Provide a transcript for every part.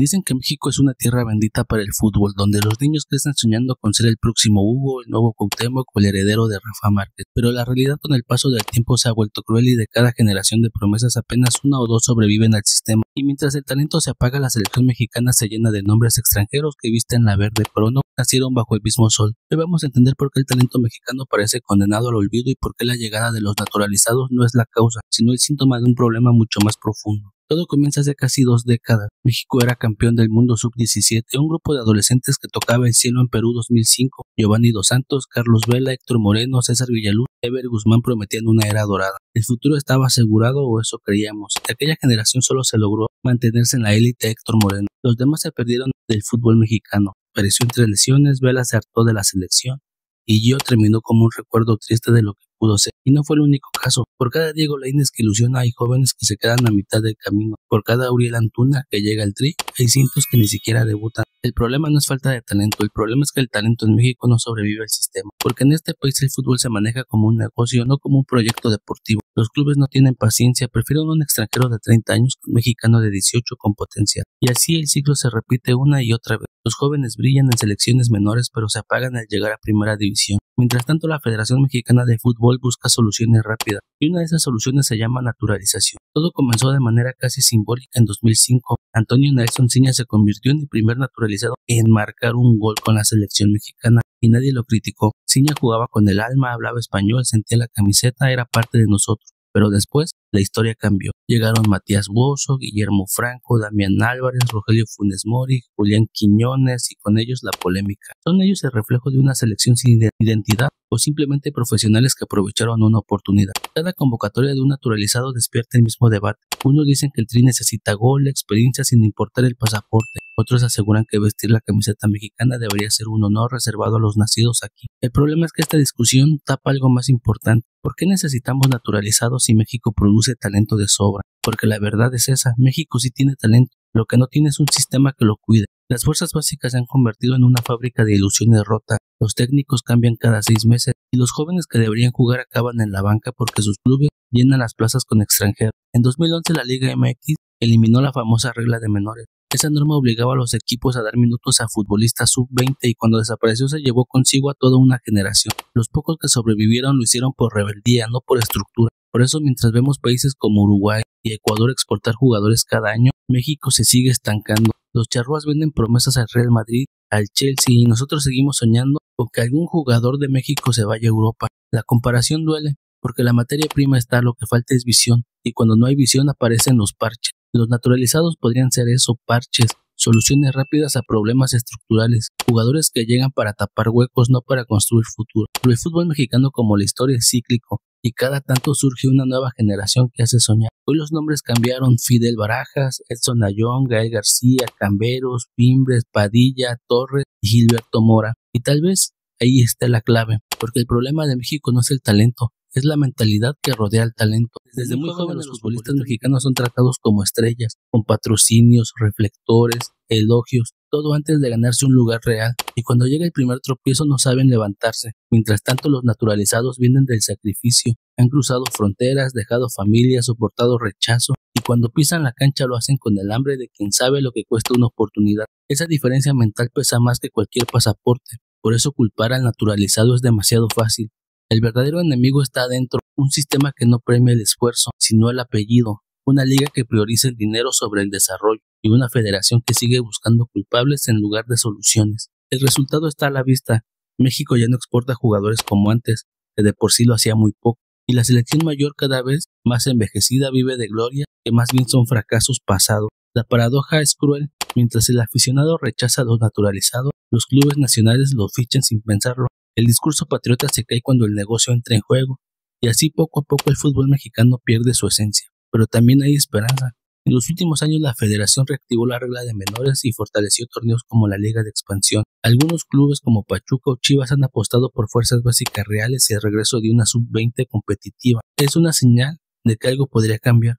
Dicen que México es una tierra bendita para el fútbol, donde los niños crecen soñando con ser el próximo Hugo, el nuevo Cuauhtémoc o el heredero de Rafa Márquez. Pero la realidad con el paso del tiempo se ha vuelto cruel y de cada generación de promesas apenas una o dos sobreviven al sistema. Y mientras el talento se apaga, la selección mexicana se llena de nombres extranjeros que visten la verde, pero no nacieron bajo el mismo sol. Hoy vamos a entender por qué el talento mexicano parece condenado al olvido y por qué la llegada de los naturalizados no es la causa, sino el síntoma de un problema mucho más profundo. Todo comienza hace casi 2 décadas. México era campeón del mundo sub-17, un grupo de adolescentes que tocaba el cielo en Perú 2005. Giovanni Dos Santos, Carlos Vela, Héctor Moreno, César Villaluz, Ever Guzmán prometían una era dorada. El futuro estaba asegurado, o eso creíamos. De aquella generación solo se logró mantenerse en la élite Héctor Moreno. Los demás se perdieron del fútbol mexicano. Pereció entre lesiones, Vela se hartó de la selección y Gio terminó como un recuerdo triste de lo que pudo ser. Y no fue el único caso. Por cada Diego Lainez que ilusiona hay jóvenes que se quedan a mitad del camino. Por cada Uriel Antuna que llega al Tri, hay cientos que ni siquiera debutan. El problema no es falta de talento, el problema es que el talento en México no sobrevive al sistema. Porque en este país el fútbol se maneja como un negocio, no como un proyecto deportivo. Los clubes no tienen paciencia, prefieren un extranjero de 30 años que un mexicano de 18 con potencial. Y así el ciclo se repite una y otra vez. Los jóvenes brillan en selecciones menores pero se apagan al llegar a primera división. Mientras tanto, la Federación Mexicana de Fútbol busca soluciones rápidas, y una de esas soluciones se llama naturalización. Todo comenzó de manera casi simbólica en 2005. Antonio Nelson Ciña se convirtió en el primer naturalizado en marcar un gol con la selección mexicana, y nadie lo criticó. Ciña jugaba con el alma, hablaba español, sentía la camiseta, era parte de nosotros. Pero después, la historia cambió. Llegaron Matías Bozo, Guillermo Franco, Damián Álvarez, Rogelio Funes Mori, Julián Quiñones y con ellos la polémica. ¿Son ellos el reflejo de una selección sin identidad o simplemente profesionales que aprovecharon una oportunidad? Cada convocatoria de un naturalizado despierta el mismo debate. Unos dicen que el Tri necesita gol, experiencia sin importar el pasaporte. Otros aseguran que vestir la camiseta mexicana debería ser un honor reservado a los nacidos aquí. El problema es que esta discusión tapa algo más importante. ¿Por qué necesitamos naturalizados si México produce talento de sobra? Porque la verdad es esa, México sí tiene talento, lo que no tiene es un sistema que lo cuide. Las fuerzas básicas se han convertido en una fábrica de ilusiones rota, los técnicos cambian cada 6 meses y los jóvenes que deberían jugar acaban en la banca porque sus clubes llenan las plazas con extranjeros. En 2011 la Liga MX eliminó la famosa regla de menores. Esa norma obligaba a los equipos a dar minutos a futbolistas sub-20 y cuando desapareció se llevó consigo a toda una generación. Los pocos que sobrevivieron lo hicieron por rebeldía, no por estructura. Por eso mientras vemos países como Uruguay y Ecuador exportar jugadores cada año, México se sigue estancando. Los charrúas venden promesas al Real Madrid, al Chelsea y nosotros seguimos soñando con que algún jugador de México se vaya a Europa. La comparación duele porque la materia prima está, lo que falta es visión y cuando no hay visión aparecen los parches. Los naturalizados podrían ser eso, parches, soluciones rápidas a problemas estructurales, jugadores que llegan para tapar huecos, no para construir futuro. Pero el fútbol mexicano, como la historia, es cíclico y cada tanto surge una nueva generación que hace soñar. Hoy los nombres cambiaron: Fidel Barajas, Edson Ayón, Gael García, Camberos, Pimbres, Padilla, Torres y Gilberto Mora. Y tal vez ahí esté la clave, porque el problema de México no es el talento, es la mentalidad que rodea al talento. Desde muy jóvenes los futbolistas mexicanos son tratados como estrellas, con patrocinios, reflectores, elogios, todo antes de ganarse un lugar real. Y cuando llega el primer tropiezo no saben levantarse. Mientras tanto los naturalizados vienen del sacrificio, han cruzado fronteras, dejado familias, soportado rechazo y cuando pisan la cancha lo hacen con el hambre de quien sabe lo que cuesta una oportunidad. Esa diferencia mental pesa más que cualquier pasaporte. Por eso culpar al naturalizado es demasiado fácil. El verdadero enemigo está adentro, un sistema que no premia el esfuerzo, sino el apellido, una liga que prioriza el dinero sobre el desarrollo y una federación que sigue buscando culpables en lugar de soluciones. El resultado está a la vista. México ya no exporta jugadores como antes, que de por sí lo hacía muy poco, y la selección mayor cada vez más envejecida vive de gloria que más bien son fracasos pasados. La paradoja es cruel. Mientras el aficionado rechaza a los naturalizados, los clubes nacionales lo fichan sin pensarlo. El discurso patriota se cae cuando el negocio entra en juego, y así poco a poco el fútbol mexicano pierde su esencia. Pero también hay esperanza. En los últimos años la federación reactivó la regla de menores y fortaleció torneos como la Liga de Expansión. Algunos clubes como Pachuca o Chivas han apostado por fuerzas básicas reales y el regreso de una sub-20 competitiva. Es una señal de que algo podría cambiar.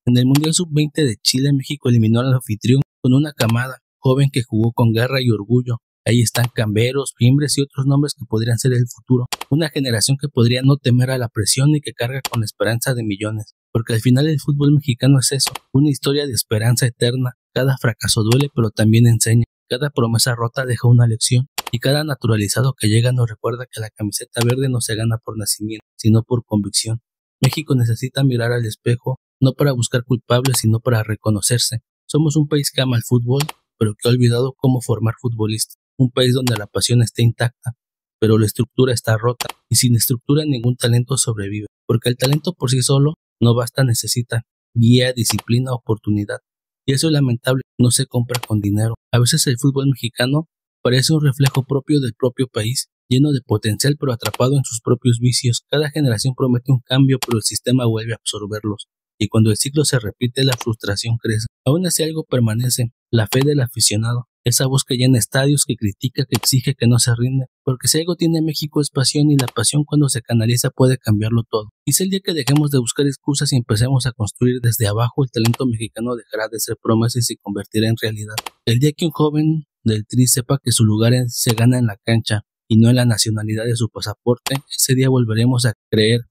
En el Mundial Sub-20 de Chile, México eliminó al anfitrión con una camada joven que jugó con garra y orgullo. Ahí están Camberos, Pimbres y otros nombres que podrían ser el futuro. Una generación que podría no temer a la presión y que carga con la esperanza de millones. Porque al final el fútbol mexicano es eso, una historia de esperanza eterna, Cada fracaso duele, pero también enseña. Cada promesa rota deja una lección. Y cada naturalizado que llega nos recuerda que la camiseta verde no se gana por nacimiento, sino por convicción. México necesita mirar al espejo, no para buscar culpables, sino para reconocerse. Somos un país que ama el fútbol, pero que ha olvidado cómo formar futbolistas. Un país donde la pasión está intacta, pero la estructura está rota, y sin estructura ningún talento sobrevive, porque el talento por sí solo no basta, necesita guía, disciplina, oportunidad. Y eso es lamentable, no se compra con dinero. A veces el fútbol mexicano parece un reflejo propio del propio país, lleno de potencial pero atrapado en sus propios vicios. Cada generación promete un cambio, pero el sistema vuelve a absorberlos. Y cuando el ciclo se repite, la frustración crece. Aún así algo permanece, la fe del aficionado. Esa voz que llena estadios, que critica, que exige, que no se rinde. Porque si algo tiene México es pasión, y la pasión cuando se canaliza puede cambiarlo todo. Quizá el día que dejemos de buscar excusas y empecemos a construir desde abajo, el talento mexicano dejará de ser promesa y se convertirá en realidad. El día que un joven del Tri sepa que su lugar se gana en la cancha y no en la nacionalidad de su pasaporte, ese día volveremos a creer.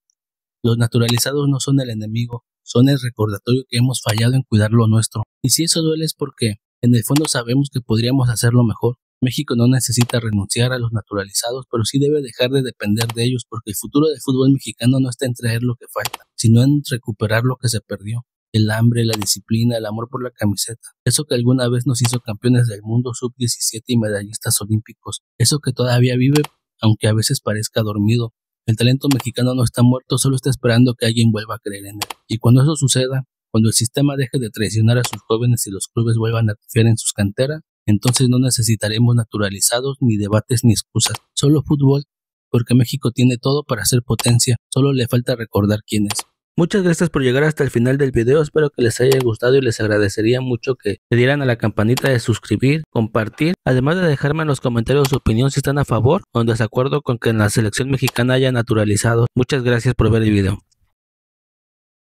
Los naturalizados no son el enemigo, son el recordatorio que hemos fallado en cuidar lo nuestro. Y si eso duele es porque en el fondo sabemos que podríamos hacerlo mejor. México no necesita renunciar a los naturalizados, pero sí debe dejar de depender de ellos, porque el futuro del fútbol mexicano no está en traer lo que falta, sino en recuperar lo que se perdió. El hambre, la disciplina, el amor por la camiseta. Eso que alguna vez nos hizo campeones del mundo sub-17 y medallistas olímpicos. Eso que todavía vive, aunque a veces parezca dormido. El talento mexicano no está muerto, solo está esperando que alguien vuelva a creer en él. Y cuando eso suceda, cuando el sistema deje de traicionar a sus jóvenes y los clubes vuelvan a confiar en sus canteras, entonces no necesitaremos naturalizados, ni debates, ni excusas. Solo fútbol, porque México tiene todo para ser potencia, solo le falta recordar quién es. Muchas gracias por llegar hasta el final del video, espero que les haya gustado y les agradecería mucho que le dieran a la campanita de suscribir, compartir, además de dejarme en los comentarios su opinión si están a favor o en desacuerdo con que en la selección mexicana haya naturalizados. Muchas gracias por ver el video.